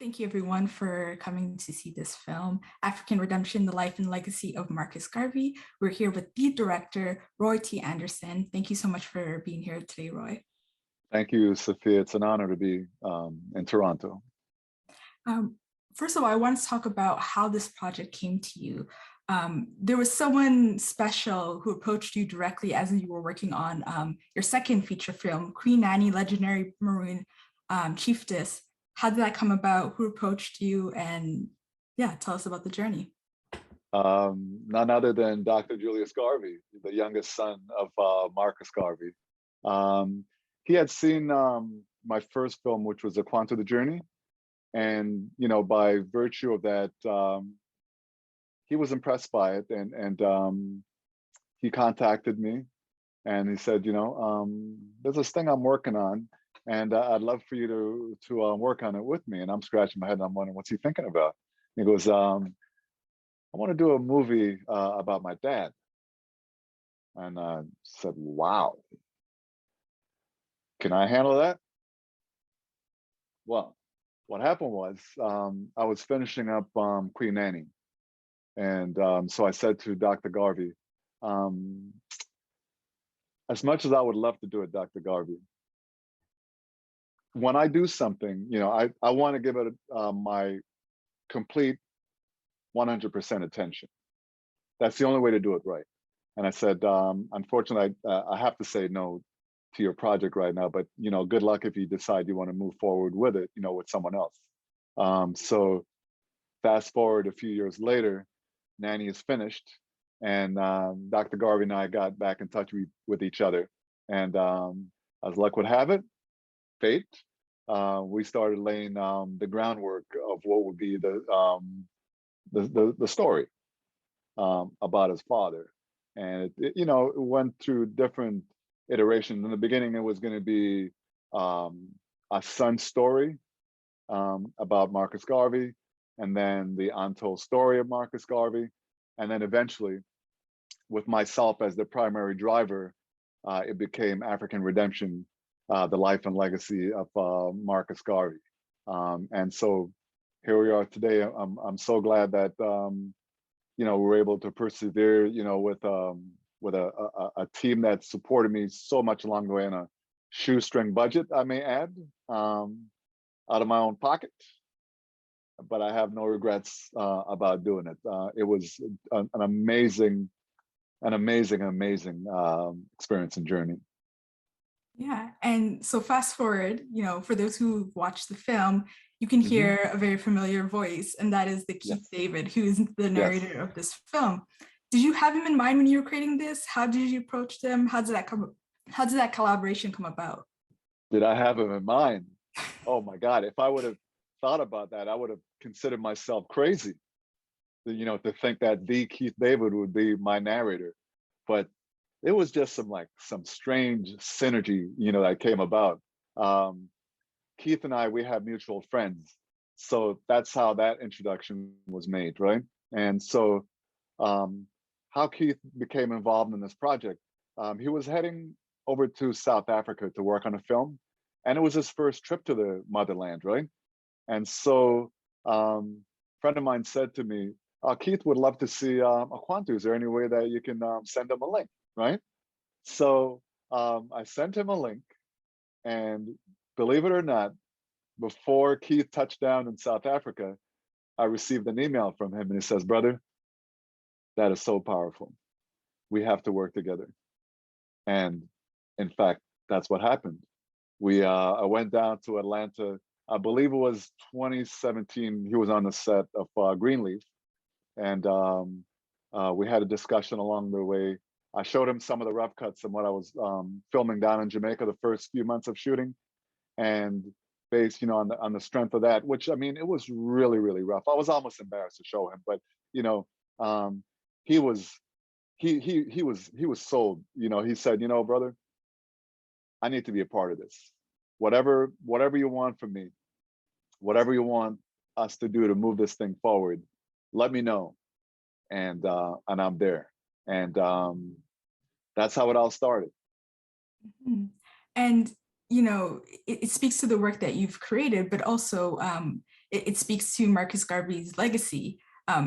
Thank you everyone for coming to see this film, African Redemption, The Life and Legacy of Marcus Garvey. We're here with the director, Roy T. Anderson. Thank you so much for being here today, Roy. Thank you, Sophia. It's an honor to be in Toronto. First of all, I want to talk about how this project came to you. There was someone special who approached you directly as you were working on your second feature film, Queen Nanny, Legendary Maroon Chiefess. How did that come about? Who approached you? And yeah, tell us about the journey. None other than Dr. Julius Garvey, the youngest son of Marcus Garvey. He had seen my first film, which was A Quanto the Journey. And, you know, by virtue of that, he was impressed by it, and he contacted me and he said, you know, there's this thing I'm working on, and I'd love for you to work on it with me. And I'm scratching my head and I'm wondering, what's he thinking about? He goes, I want to do a movie about my dad. And I said, wow, can I handle that? Well, what happened was I was finishing up Queen Nanny. And so I said to Dr. Garvey, as much as I would love to do it, Dr. Garvey, when I do something, you know, I want to give it my complete 100% attention. That's the only way to do it right. And I said, unfortunately, I have to say no to your project right now, but, you know, good luck if you decide you want to move forward with it, you know, with someone else. So fast forward a few years later, Nanny is finished, and Dr. Garvey and I got back in touch with each other. And as luck would have it, fate, we started laying the groundwork of what would be the story about his father. And it, you know, it went through different iterations. In the beginning, it was going to be a son's story about Marcus Garvey, and then the untold story of Marcus Garvey. And then eventually, with myself as the primary driver, it became African Redemption, The Life and Legacy of Marcus Garvey. And so here we are today. I'm so glad that, you know, we're able to persevere, you know, with a team that supported me so much along the way, in a shoestring budget, I may add, out of my own pocket. But I have no regrets about doing it. It was an amazing experience and journey. Yeah, and so fast forward, you know, for those who watched the film, you can hear a very familiar voice, and that is the Keith David, who is the narrator of this film. Did you have him in mind when you were creating this? How did you approach them? How did that collaboration come about? Did I have him in mind? Oh my God, if I would have thought about that, I would have considered myself crazy, you know, to think that the Keith David would be my narrator. But it was just some strange synergy, you know, that came about. Keith and I, we have mutual friends, so that's how that introduction was made, right? And so how Keith became involved in this project, he was heading over to South Africa to work on a film, and it was his first trip to the motherland, right? And so a friend of mine said to me, Keith would love to see A Quanto. Is there any way that you can send him a link, right? So I sent him a link, and believe it or not, before Keith touched down in South Africa, I received an email from him, and he says, brother, that is so powerful. We have to work together. And in fact, that's what happened. I went down to Atlanta. I believe it was 2017. He was on the set of Greenleaf, and we had a discussion along the way. I showed him some of the rough cuts and what I was filming down in Jamaica the first few months of shooting, and based, you know, on the strength of that, which, I mean, it was really, really rough. I was almost embarrassed to show him, but you know, he was sold. You know, he said, you know, brother, I need to be a part of this. Whatever you want from me, whatever you want us to do to move this thing forward, let me know. And I'm there. And that's how it all started. And, you know, it speaks to the work that you've created, but also it speaks to Marcus Garvey's legacy.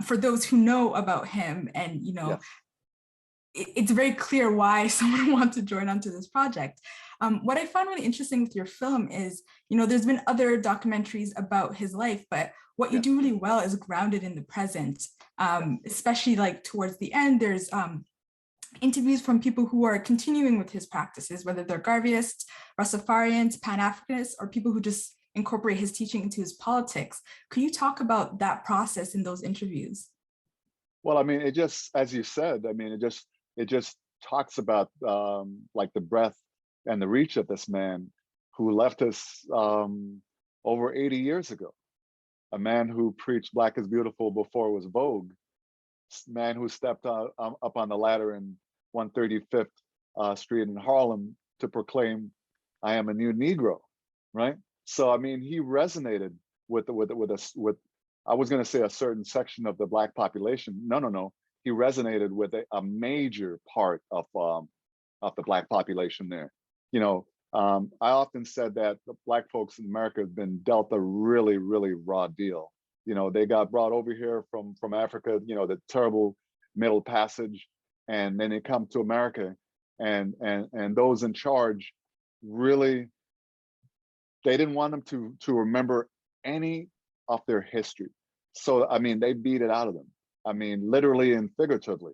For those who know about him, and Yes. it's very clear why someone would want to join onto this project. What I found really interesting with your film is, there's been other documentaries about his life, but what you Yes. do really well is grounded in the present, especially like towards the end, there's interviews from people who are continuing with his practices, whether they're Garveyists, Rastafarians, Pan-Africanists, or people who just incorporate his teaching into his politics. Could you talk about that process in those interviews? Well, I mean, it just, as you said, I mean, it just talks about like the breadth and the reach of this man who left us over 80 years ago. A man who preached Black is beautiful before it was Vogue. Man who stepped up on the ladder in 135th Street in Harlem to proclaim, "I am a new Negro," right? So I mean, he resonated with I was going to say a certain section of the Black population. No, no, no. He resonated with a major part of the Black population there. You know, I often said that the Black folks in America have been dealt a really, really raw deal. You know, they got brought over here from Africa, the terrible Middle Passage, and then they come to America, and those in charge really, they didn't want them to remember any of their history. So I mean, they beat it out of them. I mean, literally and figuratively.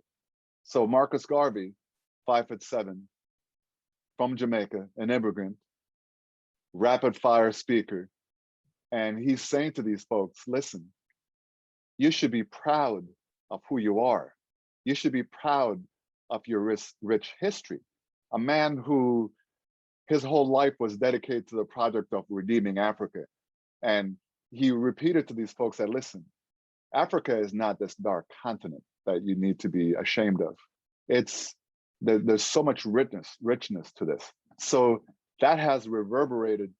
So Marcus Garvey, 5'7", from Jamaica, an immigrant, rapid fire speaker, and he's saying to these folks, listen, you should be proud of who you are. You should be proud of your rich history. A man who his whole life was dedicated to the project of redeeming Africa. And he repeated to these folks that, listen, Africa is not this dark continent that you need to be ashamed of. There's so much richness to this. So that has reverberated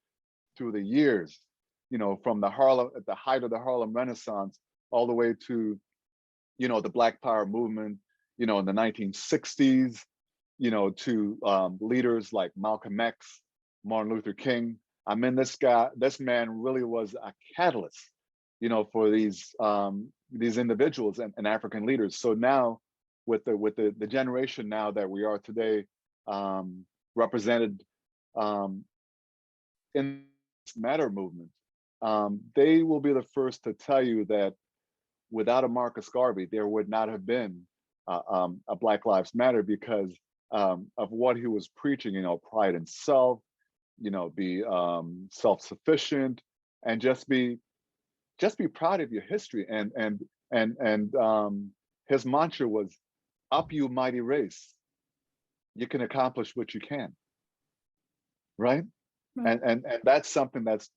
through the years, from the at the height of the Harlem Renaissance, all the way to, the Black Power movement, in the 1960s, to leaders like Malcolm X, Martin Luther King. I mean, this man really was a catalyst, for these individuals and African leaders. So now, with the generation now that we are today, represented in this Matter movement, they will be the first to tell you that without a Marcus Garvey, there would not have been a Black Lives Matter, because of what he was preaching. Pride in self, be self-sufficient, and just be proud of your history. And his mantra was, "Up, you mighty race! You can accomplish what you can." Right? Right. And that's something that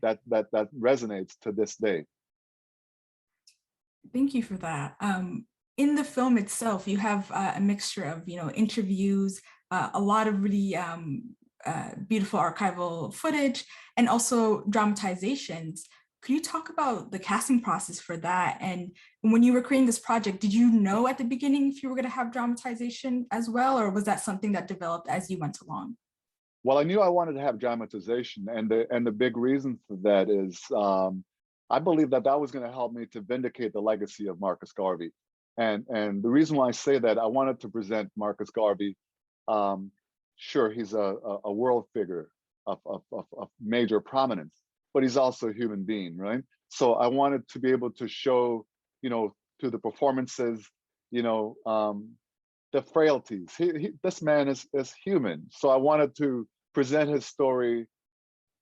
resonates to this day. Thank you for that. In the film itself, you have a mixture of, interviews, a lot of really beautiful archival footage, and also dramatizations. Could you talk about the casting process for that? And when you were creating this project, did you know at the beginning if you were going to have dramatization as well, or was that something that developed as you went along? Well, I knew I wanted to have dramatization, and the big reason for that is I believe that was going to help me to vindicate the legacy of Marcus Garvey. And the reason why I say that, I wanted to present Marcus Garvey. Sure, he's a world figure of major prominence, but he's also a human being, right? So I wanted to be able to show, through the performances, the frailties. This man is human. So I wanted to present his story,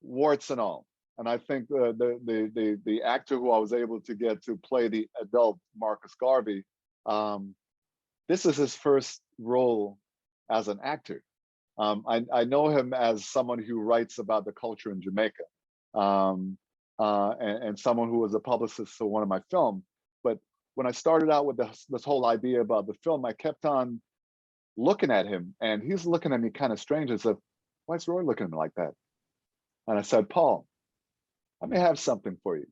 warts and all. And I think the actor who I was able to get to play the adult Marcus Garvey, this is his first role as an actor. I know him as someone who writes about the culture in Jamaica, and someone who was a publicist for one of my films. But when I started out with this whole idea about the film, I kept on looking at him, and he's looking at me kind of strange. I said, "Why is Roy looking at me like that?" And I said, "Paul, I may have something for you."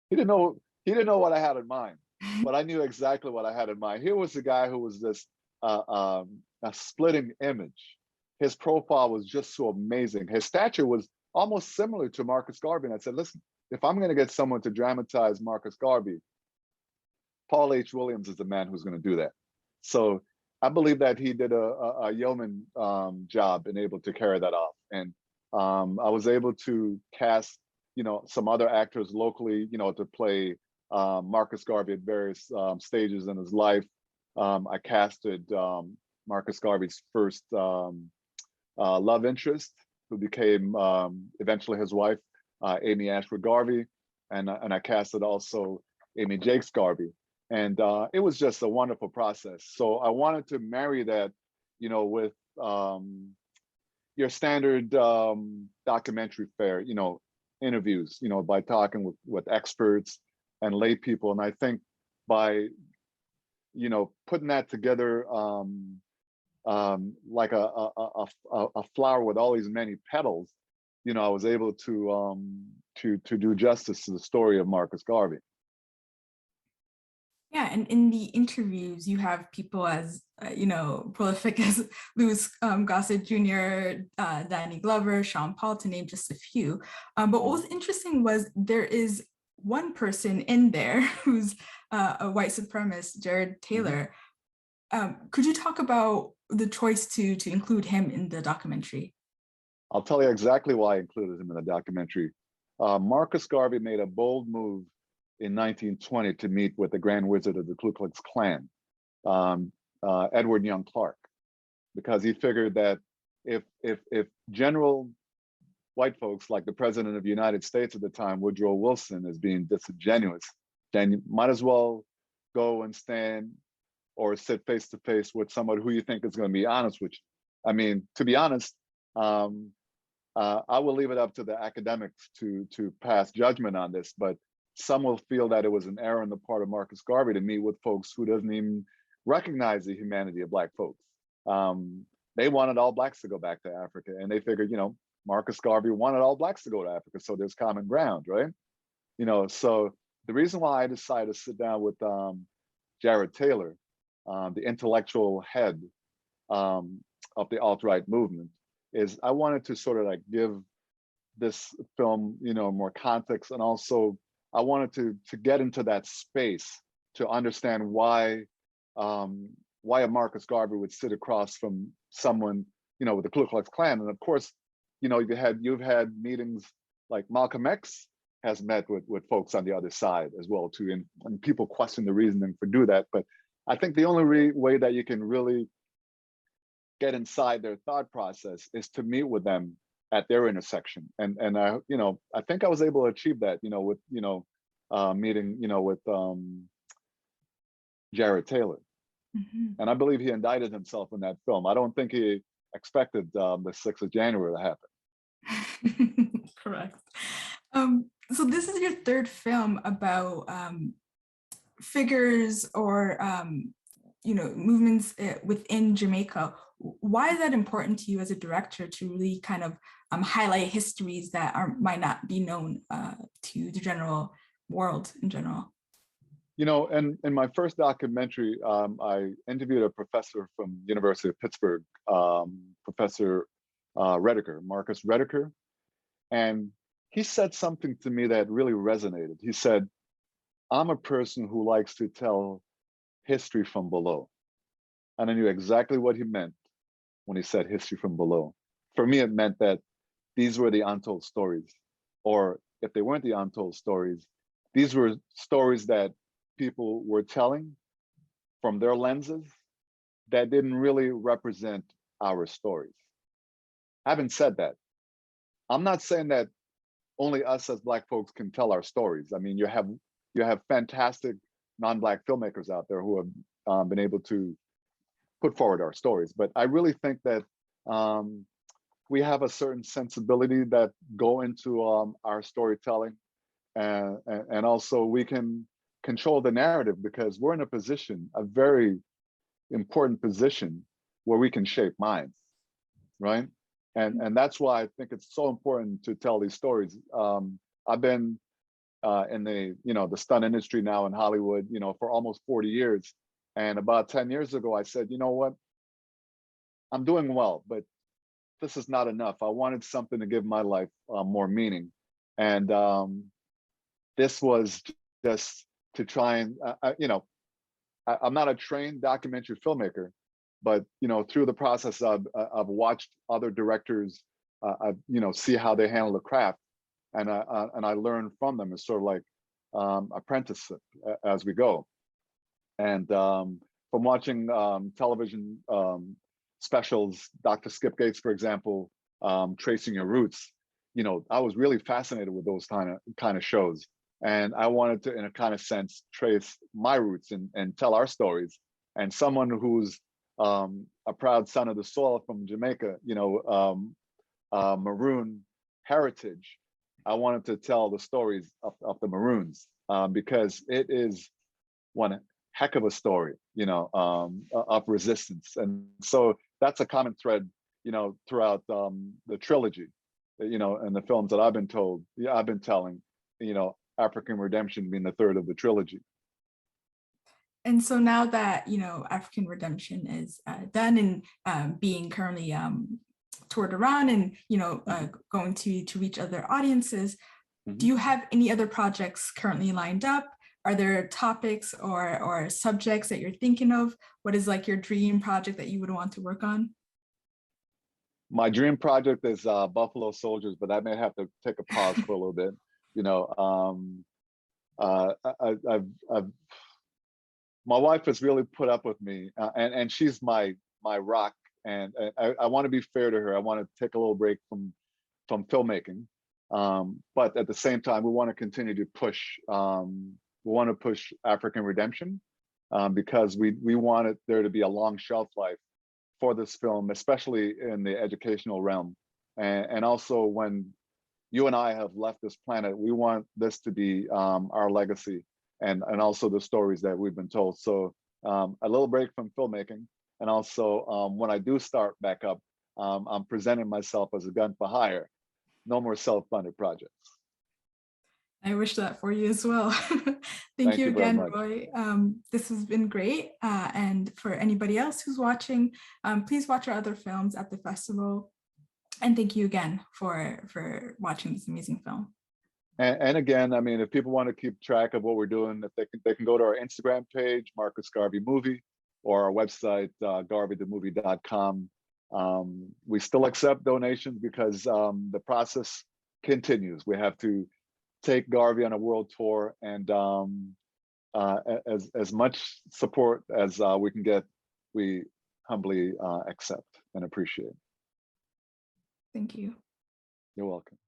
He didn't know what I had in mind, but I knew exactly what I had in mind. Here was a guy who was this a splitting image. His profile was just so amazing. His stature was almost similar to Marcus Garvey. And I said, "Listen, if I'm going to get someone to dramatize Marcus Garvey, Paul H. Williams is the man who's going to do that. So I believe that he did a yeoman job and able to carry that off. And I was able to cast, some other actors locally, to play Marcus Garvey at various stages in his life. I casted Marcus Garvey's first love interest, who became eventually his wife, Amy Ashford Garvey, and I casted also Amy Jakes Garvey. And it was just a wonderful process. So I wanted to marry that, with your standard documentary fare, interviews, by talking with experts and lay people. And I think by, putting that together like a flower with all these many petals, I was able to do justice to the story of Marcus Garvey. Yeah, and in the interviews, you have people as, prolific as Louis Gossett Jr., Danny Glover, Sean Paul, to name just a few. But what was interesting was there is one person in there who's a white supremacist, Jared Taylor. Could you talk about the choice to include him in the documentary? I'll tell you exactly why I included him in the documentary. Marcus Garvey made a bold move in 1920 to meet with the Grand Wizard of the Ku Klux Klan, Edward Young Clark, because he figured that if general white folks like the President of the United States at the time, Woodrow Wilson, is being disingenuous, then you might as well go and stand or sit face to face with someone who you think is going to be honest with you. I mean, to be honest, I will leave it up to the academics to pass judgment on this, but some will feel that it was an error on the part of Marcus Garvey to meet with folks who doesn't even recognize the humanity of Black folks. They wanted all Blacks to go back to Africa, and they figured, Marcus Garvey wanted all Blacks to go to Africa, so there's common ground, right? So the reason why I decided to sit down with Jared Taylor, the intellectual head of the alt-right movement, is I wanted to sort of like give this film, more context, and also I wanted to get into that space to understand why a Marcus Garvey would sit across from someone, with the Ku Klux Klan. And of course, you've had meetings like Malcolm X has met with folks on the other side as well too, and people question the reasoning for do that. But I think the only way that you can really get inside their thought process is to meet with them at their intersection. And I, I think I was able to achieve that, with, meeting, with Jared Taylor. And I believe he indicted himself in that film. I don't think he expected the 6th of January to happen. Correct. So this is your third film about figures or, movements within Jamaica. Why is that important to you as a director to really kind of highlight histories that might not be known to the general world in general? And in my first documentary, I interviewed a professor from University of Pittsburgh, Professor Rediker, Marcus Rediker. And he said something to me that really resonated. He said, I'm a person who likes to tell history from below. And I knew exactly what he meant when he said history from below. For me, it meant that these were the untold stories, or if they weren't the untold stories, these were stories that people were telling from their lenses that didn't really represent our stories. Having said that, I'm not saying that only us as Black folks can tell our stories. I mean, you have fantastic non-Black filmmakers out there who have been able to put forward our stories. But I really think that we have a certain sensibility that go into our storytelling, and also we can control the narrative because we're in a position, a very important position, where we can shape minds, right? And that's why I think it's so important to tell these stories. I've been in the stunt industry now in Hollywood, for almost 40 years. And about 10 years ago, I said, you know what? I'm doing well, but this is not enough. I wanted something to give my life more meaning. And this was just to try and, I'm not a trained documentary filmmaker, but through the process I've watched other directors, see how they handle the craft, and I learn from them. It's sort of like apprenticeship as we go. And from watching television specials, Dr. Skip Gates, for example, Tracing Your Roots, I was really fascinated with those kind of shows. And I wanted to, in a kind of sense, trace my roots and tell our stories. And someone who's a proud son of the soil from Jamaica, Maroon heritage, I wanted to tell the stories of the Maroons, because it is one heck of a story, of resistance. And so that's a common thread, throughout the trilogy, and the films that I've been told, I've been telling, African Redemption being the third of the trilogy. And so now that, African Redemption is done and being currently toured around and, going to reach other audiences, do you have any other projects currently lined up? Are there topics or subjects that you're thinking of? What is like your dream project that you would want to work on? My dream project is Buffalo Soldiers, but I may have to take a pause for a little bit. My wife has really put up with me, and she's my rock. And I want to be fair to her. I want to take a little break from filmmaking, but at the same time, we want to continue to push. We want to push African Redemption, because we wanted there to be a long shelf life for this film, especially in the educational realm. And also, when you and I have left this planet, we want this to be our legacy, and also the stories that we've been told. So a little break from filmmaking. And also, when I do start back up, I'm presenting myself as a gun for hire. No more self-funded projects. I wish that for you as well. Thank you again, Roy. This has been great. And for anybody else who's watching, please watch our other films at the festival. And thank you again for watching this amazing film. And again, I mean, if people want to keep track of what we're doing, if they can go to our Instagram page, Marcus Garvey Movie, or our website, garveythemovie.com. We still accept donations because the process continues. We have to take Garvey on a world tour, and as much support as we can get, we humbly accept and appreciate. Thank you. You're welcome.